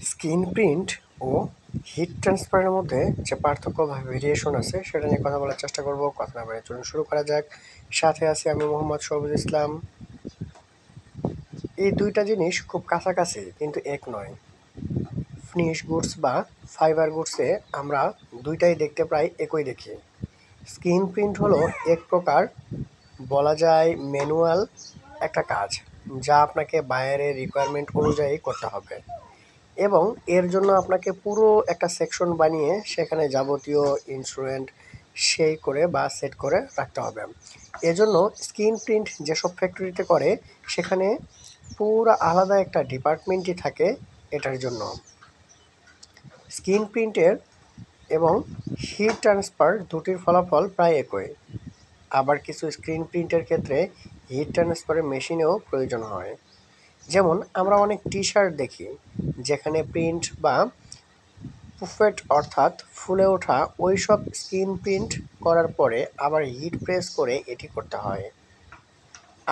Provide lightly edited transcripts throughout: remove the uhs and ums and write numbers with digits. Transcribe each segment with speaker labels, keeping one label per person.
Speaker 1: Screen print ও hit ট্রান্সফারের মধ্যে যে পার্থক্য বা ভেরিয়েশন আছে সেটা নিয়ে কথা বলার চেষ্টা করব। কথা না বলে চলুন শুরু করা যাক। সাথে আছি আমি মোহাম্মদ শহবুজ ইসলাম। এই দুইটা জিনিস খুব কাছাকাছি কিন্তু এক নয়। ফিনিশ গুডস বা ফাইবার গুডসে আমরা দুইটাই দেখতে প্রায় একই দেখি। স্ক্রিন প্রিন্ট হলো এক প্রকার বলা যায় ম্যানুয়াল একটা কাজ, যা আপনাকে বাইরের রিকোয়ারমেন্ট অনুযায়ী করতে হবে এবং এর জন্য আপনাকে পুরো একটা সেকশন বানিয়ে সেখানে যাবতীয় ইনস্ট্রুমেন্ট সেই করে বা সেট করে রাখতে হবে। এজন্য স্ক্রিন প্রিন্ট যেসব ফ্যাক্টরিতে করে সেখানে পুরো আলাদা একটা ডিপার্টমেন্টই থাকে এটার জন্য। স্ক্রিন প্রিন্টের এবং হিট ট্রান্সফার দুটির ফলাফল প্রায় একই। আবার কিছু স্ক্রিন প্রিন্টের ক্ষেত্রে হিট ট্রান্সফারের মেশিনেও প্রয়োজন হয়। যেমন আমরা অনেক টি শার্ট দেখি যেখানে প্রিন্ট বা পুফেট অর্থাৎ ফুলে ওঠা ওইসব স্ক্রিন প্রিন্ট করার পরে আবার হিট প্রেস করে এটি করতে হয়।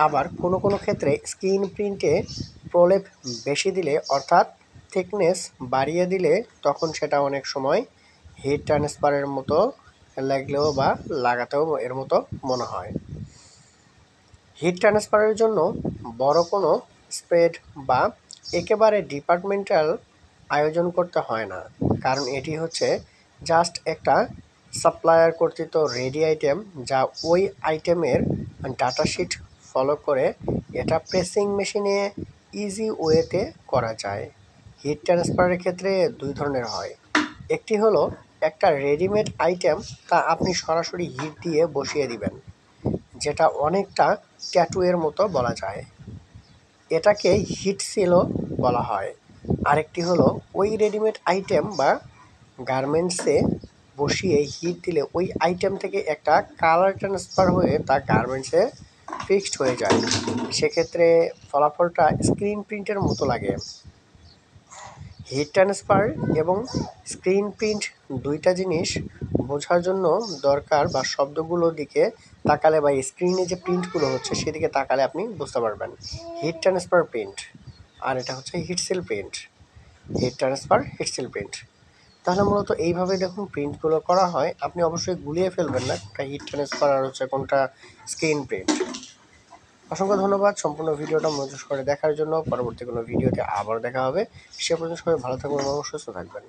Speaker 1: আবার কোনো কোনো ক্ষেত্রে স্ক্রিন প্রিন্টে প্রলেপ বেশি দিলে অর্থাৎ থিকনেস বাড়িয়ে দিলে তখন সেটা অনেক সময় হিট ট্রান্সফারের মতো লাগলেও বা লাগাতেও এর মতো মনে হয়। হিট ট্রান্সফারের জন্য বড় কোনো স্প্রেড বা একেবারে ডিপার্টমেন্টাল আয়োজন করতে হয় না, কারণ এটি হচ্ছে জাস্ট একটা সাপ্লায়ার কর্তৃক রেডি আইটেম, যা ওই আইটেমের ডাটাশিট ফলো করে এটা প্রেসিং মেশিনে ইজি ওয়েতে করা যায়। হিট ট্রান্সফারের ক্ষেত্রে দুই ধরনের হয়। একটি হলো একটা রেডিমেড আইটেম, তা আপনি সরাসরি হিট দিয়ে বসিয়ে দিবেন, যেটা অনেকটা ট্যাটুয়ের মতো বলা যায়। এটাকে হিট সিলও বলা হয়। আরেকটি হলো ওই রেডিমেড আইটেম বা গার্মেন্টসে বসিয়ে হিট দিলে ওই আইটেম থেকে একটা কালার ট্রান্সফার হয়ে তা গার্মেন্টসে ফিক্সড হয়ে যায়। সেক্ষেত্রে ফলাফলটা স্ক্রিন প্রিন্টের মতো লাগে। হিট ট্রান্সফার এবং স্ক্রিন প্রিন্ট দুইটা জিনিস বোঝার জন্য দরকার বা শব্দগুলোর দিকে তাকালে বা স্ক্রিনে যে প্রিন্টগুলো হচ্ছে সেদিকে তাকালে আপনি বুঝতে পারবেন। হিট ট্রান্সফার প্রিন্ট আর এটা হচ্ছে হিটসিল প্রিন্ট। হিট ট্রান্সফার হিটসিল প্রিন্ট, তাহলে মূলত এইভাবে দেখুন প্রিন্টগুলো করা হয়। আপনি অবশ্যই গুলিয়ে ফেলবেন না কোনটা হিট ট্রান্সফার আর হচ্ছে কোনটা স্ক্রিন প্রিন্ট। অসংখ্য ধন্যবাদ সম্পূর্ণ ভিডিওটা মনোযোগ করে দেখার জন্য। পরবর্তী কোনো ভিডিওতে আবার দেখা হবে। সে পর্যন্ত সবাই ভালো থাকবেন এবং সুস্থ থাকবেন।